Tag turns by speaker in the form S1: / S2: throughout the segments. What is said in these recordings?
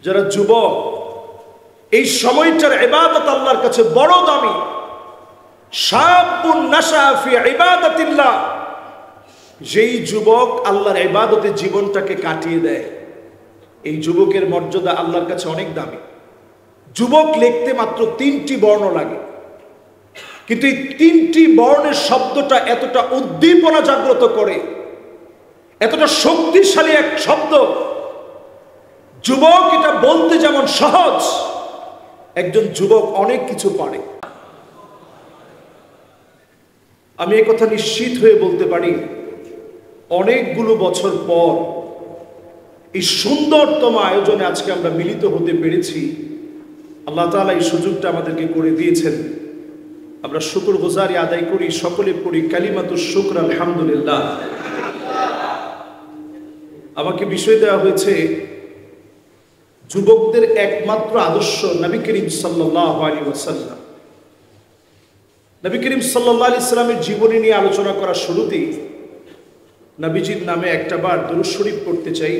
S1: যারা যুবক, এই সময়টার ইবাদত আল্লাহর কাছে বড় দামি। শাবুন নাশা ফি ইবাদাতিল্লাহ, যেই যুবক আল্লাহর ইবাদতে জীবনটাকে কাটিয়ে দেয়, এই যুবকের মর্যাদা আল্লাহর কাছে অনেক দামি। যুবক লিখতে মাত্র 3টি বর্ণ লাগে, কিন্তু এই 3টি বর্ণের শব্দটা এতটা উদ্দীপনা জাগ্রত করে, এতটা শক্তিশালী এক শব্দ। যুবক এটা বলতে যেমন সহজ, একজন যুবক অনেক কিছু পারে। আমি এই কথা নিশ্চিত হয়ে বলতে পারি, অনেকগুলো বছর পর এই সুন্দরতম আয়োজনে আজকে আমরা মিলিত হতে পেরেছি। আল্লাহ তাআলা এই সুযোগটা আমাদেরকে করে দিয়েছেন। আমরা শুকরগুজারি আদায় করি, সকলে পড়ি কালিমাতুশ শুকর আলহামদুলিল্লাহ। আমাকে বিষয় দেওয়া হয়েছে যুবকদের একমাত্র আদর্শ নবী করিম সাল্লাল্লাহু আলাইহি ওয়াসাল্লাম। নবী করিম সাল্লাল্লাহু আলাইহি সাল্লামের জীবনী নিয়ে আলোচনা করার শুরুতেই নবীজির নামে একটাবার দুরূদ শরীফ পড়তে চাই।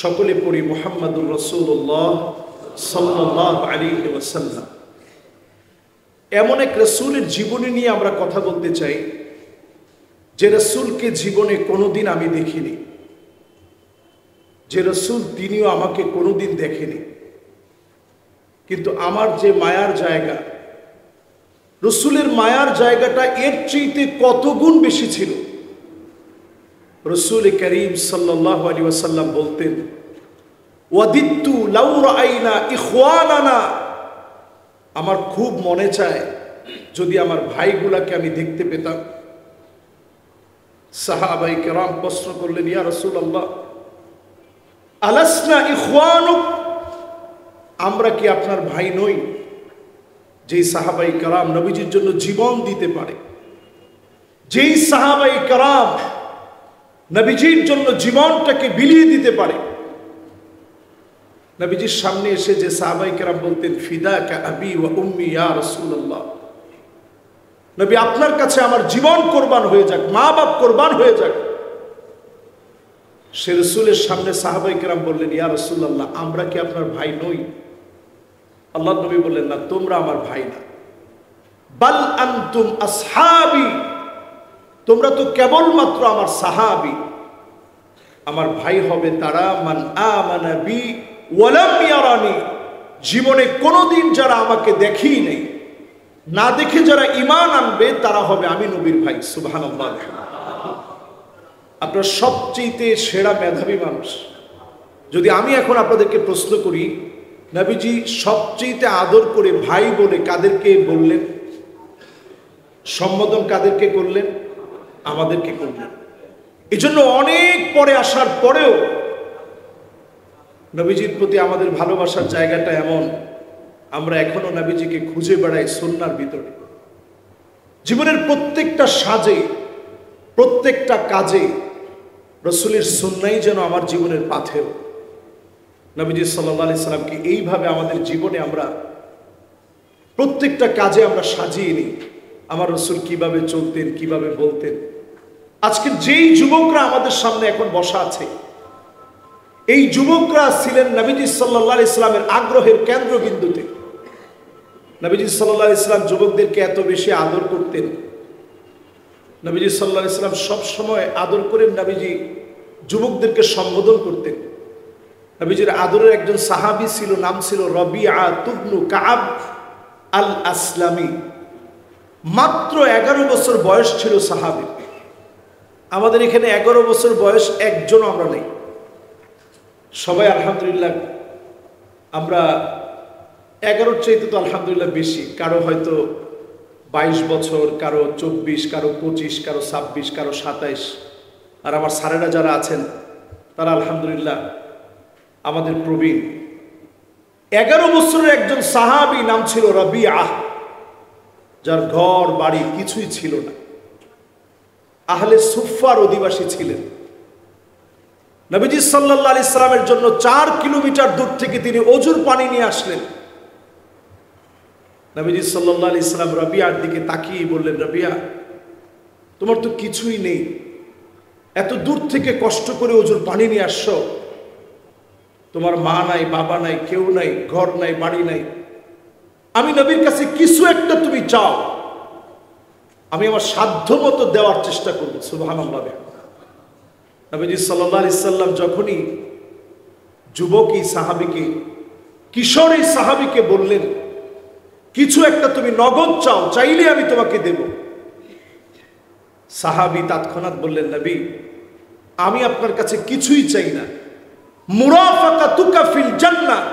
S1: সকলে পড়ি মুহাম্মাদুর রাসূলুল্লাহ সাল্লাল্লাহু আলাইহি ওয়াসাল্লাম। এমন এক রাসূলের জীবনী নিয়ে আমরা কথা বলতে চাই, যে রাসূলকে জীবনে কোনোদিন আমি দেখিনি, যে রাসূল তিনিও আমাকে কোনোদিন দেখেনি, কিন্তু আমার যে মায়ার জায়গা, রাসূলের মায়ার জায়গাটা এর চাইতে কত গুণ বেশি ছিল। রাসূল করিম সাল্লাল্লাহু আলাইহি ওয়াসাল্লাম বলতেন, ওয়াদিত্তু লাউ রাআইনা ইখওয়ানানা, আমার খুব মনে চায় যদি আমার ভাইগুলাকে আমি দেখতে পেতাম। সাহাবায়ে কেরাম প্রশ্ন করলেন, ইয়া রাসূলুল্লাহ আলাসনা ইখওয়ানুক, আমরা কি আপনার ভাই নই? যেই সাহাবায়ে কেরাম নবীজির জন্য জীবন দিতে পারে, যেই সাহাবায়ে কেরাম নবীজির জন্য জীবনটাকে বিলিয়ে দিতে পারে, নবীজির সামনে এসে যে সাহাবায়ে কেরাম বলতেন, ফিদাকা আবি ওয়া উম্মি ইয়া রাসূলুল্লাহ, নবী আপনার কাছে আমার জীবন কোরবান হয়ে যাক, মা বাপ কোরবান হয়ে যাক। সে রাসূলের সামনে সাহাবায়ে কেরাম বললেন, ইয়া রাসূলুল্লাহ আমরা কি আপনার ভাই নই? আল্লাহর নবী বললেন, না, তোমরা আমার ভাই না, বাল আনতুম আসহাবি, তোমরা তো কেবলমাত্র আমার সাহাবী। আমার ভাই হবে তারা মান আমানা বি ওয়া লাম ইয়ারানি, জীবনে কোনোদিন যারা আমাকে দেখেই নেই, না দেখে যারা ঈমান আনবে তারা হবে আমি নবীর ভাই। সুবহানাল্লাহ। আপনার সবচেয়ে সেরা মেধাবী মানুষ। যদি আমি এখন আপনাদেরকে প্রশ্ন করি, নবীজি সবচেয়ে আদর করে ভাই বলে কাদেরকে বললেন? সম্বোধন কাদেরকে করলেন? আমাদেরকে করলেন। এই জন্য অনেক পরে আসার পরেও নবীজির প্রতি আমাদের ভালোবাসার জায়গাটা এমন, আমরা এখনো নবীজিকে খুঁজে বেড়াই সুন্নাহর ভিতরে। জীবনের প্রত্যেকটা সাজে, প্রত্যেকটা কাজে রাসূলের সুন্নাহই যেন আমার জীবনের পাথেয়। নবীজি সাল্লাল্লাহু আলাইহি সাল্লামকে এইভাবে আমাদের জীবনে আমরা প্রত্যেকটা কাজে আমরা সাজিয়ে নিই। আমার রাসূল কিভাবে চলতেন, কিভাবে বলতেন। আজকে যেই যুবকরা আমাদের সামনে এখন বসা আছে, এই যুবকরা ছিলেন নবীজি সাল্লাল্লাহু আলাইহি সাল্লামের আগ্রহের কেন্দ্রবিন্দুতে। নবীজি সাল্লাল্লাহু আলাইহি সাল্লাম যুবকদেরকে এত বেশি আদর করতেন। নবীজি সাল্লাল্লাহু আলাইহি সাল্লাম সব সময় আদর করে নবীজি যুবকদেরকে সম্বোধন করতেন। নবীজির আদরের একজন সাহাবী ছিল, নাম ছিল রবিআ ইবনু কাব আল আসলামী। মাত্র 11 বছর বয়স ছিল সাহাবী। আমাদের এখানে 11 বছর বয়স একজন আমরা নেই, সবাই আলহামদুলিল্লাহ আমরা 11-র চাইতে তো আলহামদুলিল্লাহ বেশি। কারো হয়তো 22 বছর, কারো 24, কারো 25, কারো 26, কারো 27। আর আমার স্যারেরা যারা আছেন তারা আলহামদুলিল্লাহ আমাদের প্রবীণ। 11 বছরের একজন সাহাবী, নাম ছিল রবিআ, যার ঘর বাড়ি কিছুই ছিল না, আহলে সুফার অধিবাসী ছিলেন। নবীজি সাল্লাল্লাহু আলাইহি সাল্লামের জন্য 4 কিলোমিটার দূর থেকে তিনি অজুর পানি নিয়ে আসলেন। নবীজি সাল্লাল্লাহু আলাইহি সাল্লাম রবিআর দিকে তাকিয়ে বললেন, রবিআ তোমার তো কিছুই নেই, এত দূর থেকে কষ্ট করে অজুর পানি নিয়ে আসছো, তোমার মা নাই, বাবা নাই, কেউ নাই, ঘর নাই, বাড়ি নাই, আমি নবীর কাছে কিছু একটা তুমি চাও, আমি আমার সাধ্য মতো দেওয়ার চেষ্টা করবো। সুবহানাল্লাহ। নবীজি সাল্লাল্লাহু আলাইহি সাল্লাম যখনই যুবক এই সাহাবীকে, কিশোর এই সাহাবীকে বললেন, কিছু একটা তুমি নগদ চাও, চাইলে আমি তোমাকে দেব। সাহাবী তৎক্ষণাৎ বললেন, নবী, আমি আপনার কাছে কিছুই চাই না, মুরাফাকাতুকা ফিল জান্নাহ,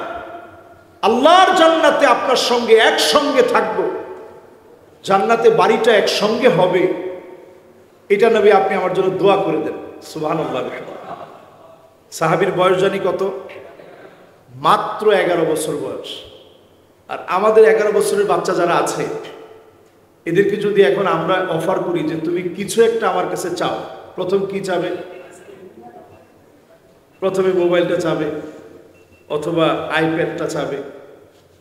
S1: আল্লাহর জান্নাতে আপনার সঙ্গে একসঙ্গে থাকবো, জান্নাতে বাড়িটা একসঙ্গে হবে, এটা নবী আপনি আমার জন্য দোয়া করে দেন। সুবহানাল্লাহ। সাহাবীর বয়স জানি কত? মাত্র 11 বছর বয়স। আর আমাদের 11 বছরের বাচ্চা যারা আছে, এদেরকে যদি এখন আমরা অফার করি যে তুমি কিছু একটা আমার কাছে চাও, প্রথম কি চাবে? প্রথমে মোবাইলটা চাবে, অথবা আইপ্যাডটা চাবে,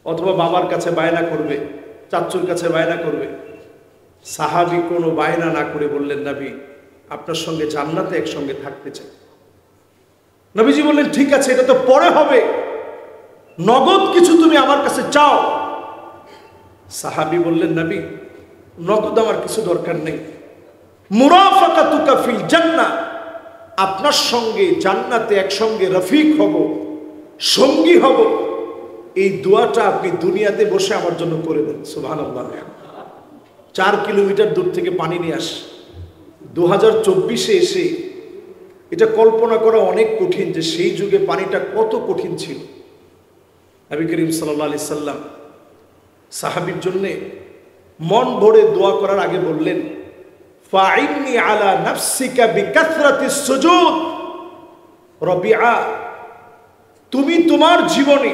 S1: অথবা বাবার কাছে বায়না করবে, চাচ্চুর কাছে বায়না করবে। সাহাবী কোনো বায়না না করে বললেন, নবী, আপনার সঙ্গে জান্নাতে একসঙ্গে থাকতে চাই। নবীজি বললেন, ঠিক আছে, এটা তো পরে হবে, নগদ কিছু তুমি আমার কাছে চাও। সাহাবী বললেন, নবী, নগদ আমার কিছু দরকার নেই, মুরাফাকাতুকা ফিল জান্নাহ, আপনার সঙ্গে জান্নাতে একসঙ্গে রফিক হব, সঙ্গী হব, এই দোয়াটা আপনি দুনিয়াতে বসে আমার জন্য করে দেন। সুবহানাল্লাহ। 4 কিলোমিটার দূর থেকে পানি নিয়ে আস, 2024-এ এসে এটা কল্পনা করা অনেক কঠিন যে সেই যুগে পানিটা কত কঠিন ছিল। নবী করিম সাল্লাল্লাহু আলাইহি সাল্লাম সাহাবীর জন্য মন ভরে দোয়া করার আগে বললেন, ফাইন্নি আলা নাফসিকা বিকাসরাতিস সুজুদ, রবিআ, তুমি তোমার জীবনে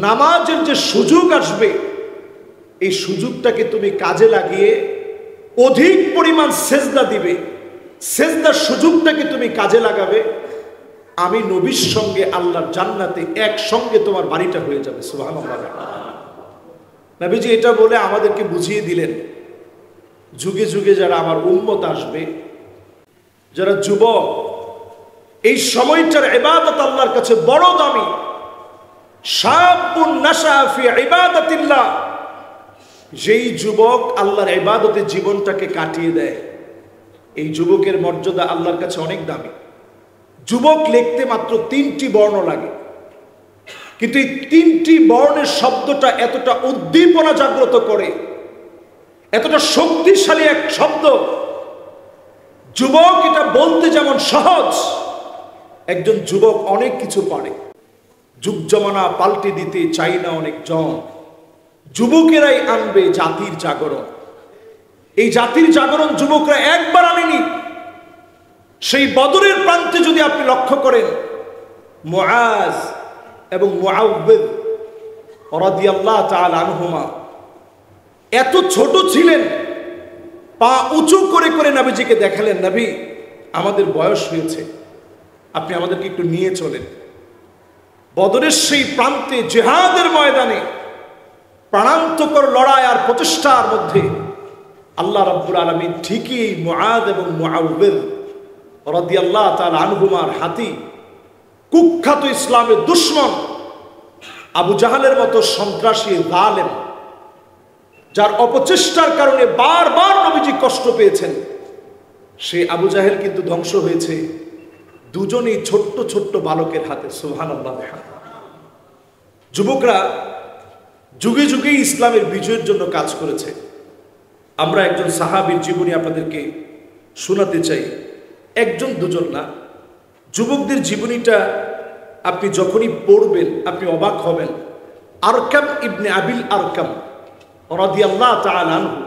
S1: নামাজের যে সুযোগ আসবে, এই সুযোগটাকে তুমি কাজে লাগিয়ে অধিক পরিমাণ সেজদা দিবে, সেজদার সুযোগটাকে তুমি কাজে লাগাবে, আমি নবীর সঙ্গে আল্লাহর জান্নাতে একসঙ্গে তোমার বাড়িটা হয়ে যাবে। সুবহানাল্লাহ। নবীজি এটা বলে আমাদেরকে বুঝিয়ে দিলেন, যুগে যুগে যারা আমার উম্মত আসবে, যারা যুবক, এই সময়টার ইবাদত আল্লাহর কাছে বড় দামি। শাবুন নাশা ফি ইবাদাতিল্লাহ, যেই যুবক আল্লাহর ইবাদতে জীবনটাকে কাটিয়ে দেয়, এই যুবকের মর্যাদা আল্লাহর কাছে অনেক দামি। যুবক লিখতে মাত্র 3টি বর্ণ লাগে, কিন্তু এই 3টি বর্ণের শব্দটা এতটা উদ্দীপনা জাগ্রত করে, এতটা শক্তিশালী এক শব্দ। যুবক এটা বলতে যেমন সহজ, একজন যুবক অনেক কিছু পারে। যুগ জমানা পাল্টে দিতে চাই না অনেক জন, যুবকেরাই আনবে জাতির জাগরণ। এই জাতির জাগরণ যুবকরা একবার আনেনি। সেই বদরের প্রান্তে যদি আপনি লক্ষ্য করেন, মুআজ এবং মুআউবিদ রাদিয়াল্লাহু তাআলা আনহুমা এত ছোট ছিলেন, পা উঁচু করে করে নবীজিকে দেখালেন, নবী, আমাদের বয়স হয়েছে, আপনি আমাদেরকে একটু নিয়ে চলেন। বদরের সেই প্রান্তে, জিহাদের ময়দানে, প্রাণান্তকর লড়াই আর প্রচেষ্টার মধ্যে আল্লাহ রাব্বুল আলামিন ঠিকই মুআদ এবং মুআউবিদ রাদিয়াল্লাহু তাআলা আনহুমার হাতি, কুখ্যাত ইসলামের দুশমন আবু জাহালের মতো সন্ত্রাসী জালেম, যার অপচেষ্টার কারণে বারবার নবীজি কষ্ট পেয়েছেন, সেই আবু জাহেল কিন্তু ধ্বংস হয়েছে দুজনেই ছোট্ট ছোট্ট বালকের হাতে। সুবহানাল্লাহ। যুবকরা যুগে যুগে ইসলামের বিজয়ের জন্য কাজ করেছে। আমরা একজন সাহাবীর জীবনী আপনাদেরকে শোনাতে চাই, একজন দুজন না, যুবকদের জীবনীটা আপনি যখনই পড়বেন আপনি অবাক হবেন। আরকাম ইবনে আবিল আরকাম রাদিয়াল্লাহু তাআলা আনহু,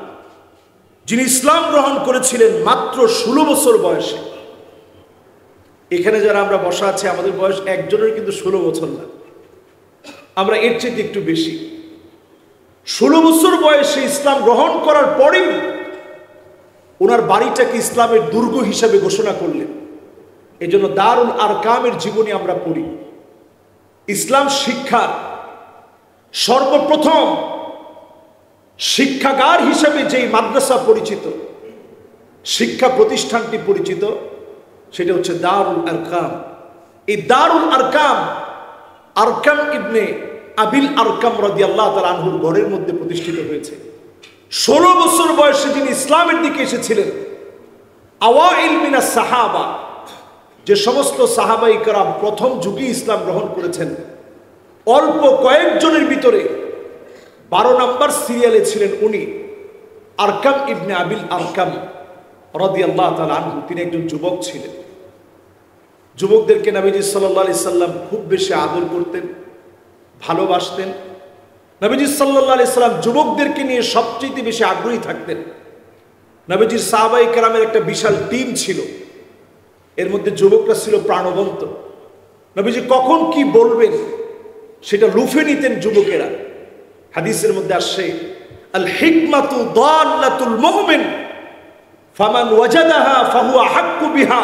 S1: যিনি ইসলাম গ্রহণ করেছিলেন মাত্র 16 বছর বয়সে। এখানে যারা আমরা বসা আছে, আমাদের বয়স একজনের কিন্তু 16 বছর না, আমরা এর চেয়ে একটু বেশি। 16 বছর বয়সে ইসলাম গ্রহণ করার পরেই ওনার বাড়িটাকে ইসলামের দুর্গ হিসাবে ঘোষণা করলেন। এই জন্য দারুল আরকামের জীবনী আমরা পড়ি। ইসলাম শিক্ষার সর্বপ্রথম শিক্ষাগার হিসাবে যেই মাদ্রাসা পরিচিত, শিক্ষা প্রতিষ্ঠানটি পরিচিত, সেটা হচ্ছে দারুল আরকাম। এই দারুল আরকাম আরকাম ইবনে আবিল আরকাম রাদিয়াল্লাহু তাআলা আনহুর ঘরের মধ্যে প্রতিষ্ঠিত হয়েছে। 16 বছর বয়সে যিনি ইসলামের দিকে এসেছিলেন, আওয়াইল মিনাস সাহাবা, যে সমস্ত সাহাবাই কেরাম প্রথম যুগে ইসলাম গ্রহণ করেছেন, অল্প কয়েকজনের ভিতরে 12 নম্বর সিরিয়ালে ছিলেন উনি, আরকাম ইবনে আবিল আরকাম রাদিয়াল্লাহু তাআলা আনহু। তিনি একজন যুবক ছিলেন। যুবকদেরকে নবীজি সাল্লাল্লাহু আলাইহি সাল্লাম খুব বেশি আদর করতেন, ভালোবাসতেন। নবীজি সাল্লাল্লাহু আলাইহি সাল্লাম যুবকদেরকে নিয়ে সবচেয়ে বেশি আগ্রহী থাকতেন। নবীজির সাহাবায়ে কেরামের একটা বিশাল টিম ছিল, এর মধ্যে যুবকরা ছিল প্রাণবন্ত। নবীজি কখন কি বলবেন সেটা লুফে নিতেন যুবকেরা। হাদিসের মধ্যে আসছে, আল হিকমাতু দাল্লাতুল মুমিন ফামান ওয়াজাদাহা ফাহুয়া হাক্কু বিহা।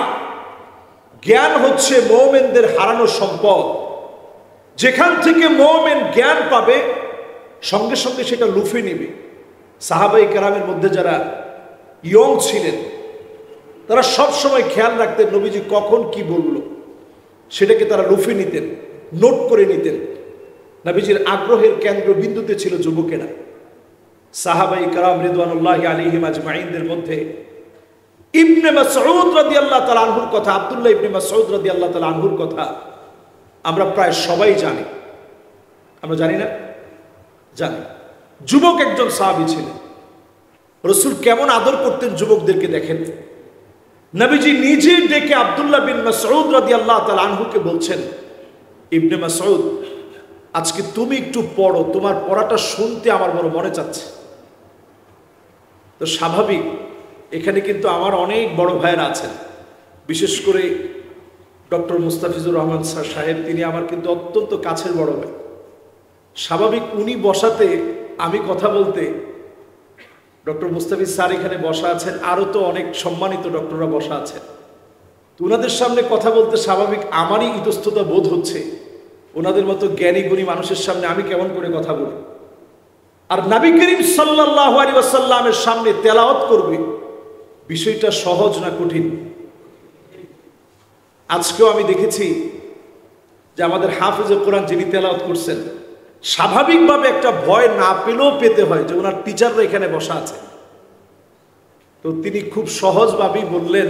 S1: জ্ঞান হচ্ছে মুমিনদের হারানো সম্পদ। যেখান থেকে মুমিন জ্ঞান পাবে সঙ্গে সঙ্গে সেটা লুফে নেবে। সাহাবায়ে কেরামের মধ্যে যারা ইয়ং ছিলেন তারা সব সময় খেয়াল রাখতেন নবীজি কখন কি বলল, সেটাকে তারা লুফে নিতেন, নোট করে নিতেন। নবীজির আগ্রহের কেন্দ্রবিন্দুতে ছিল যুবকেরা। সাহাবায়ে কেরাম রিদওয়ানুল্লাহি আলাইহিম আজমাইনদের মধ্যে ইবনে মাসউদ রাদিয়াল্লাহু তাআলা আনহুর কথা, আব্দুল্লাহ ইবনে মাসউদ রাদিয়াল্লাহু তাআলা আনহুর কথা আমরা প্রায় সবাই জানি। আমরা জানি না? জানি। যুবক একজন সাহাবী ছিলেন। রাসূল কেমন আদর করতেন যুবকদেরকে দেখেন। নবীজি নিজে ডেকে আব্দুল্লাহ বিন মাসউদ রাদিয়াল্লাহু তাআলা আনহুকে বলছেন, ইবনে মাসউদ, আজকে তুমি একটু পড়ো, তোমার পড়াটা শুনতে আমার বড় মনে চাচ্ছে। তো স্বাভাবিক, এখানে কিন্তু আমার অনেক বড় ভাইয়েরা আছেন, বিশেষ করে ডক্টর মুস্তাফিজুর রহমান সাহেব, তিনি আমার কিন্তু অত্যন্ত কাছের বড় ভাই। স্বাভাবিক উনি বসাতে আমি কথা বলতে, ডক্টর মুস্তাফিজ স্যার এখানে বসা আছেন, আরও তো অনেক সম্মানিত ডক্টররা বসা আছেন, তো ওনাদের সামনে কথা বলতে স্বাভাবিক আমারই ইতস্ততা বোধ হচ্ছে। ওনাদের মতো জ্ঞানী গুণী মানুষের সামনে আমি কেমন করে কথা বলি। আর নবী করিম সাল্লাল্লাহু আলাইহি ওয়াসাল্লামের সামনে তেলাওয়াত করবে, বিষয়টা সহজ না কঠিন? আজকেও আমি দেখেছি যে আমাদের হাফেজে কোরআন যিনি তেলাওয়াত করছেন, স্বাভাবিকভাবে একটা ভয় না পেলেও পেতে হয় যে ওনার টিচাররা এখানে বসা আছে। তো তিনি খুব সহজভাবেই বললেন,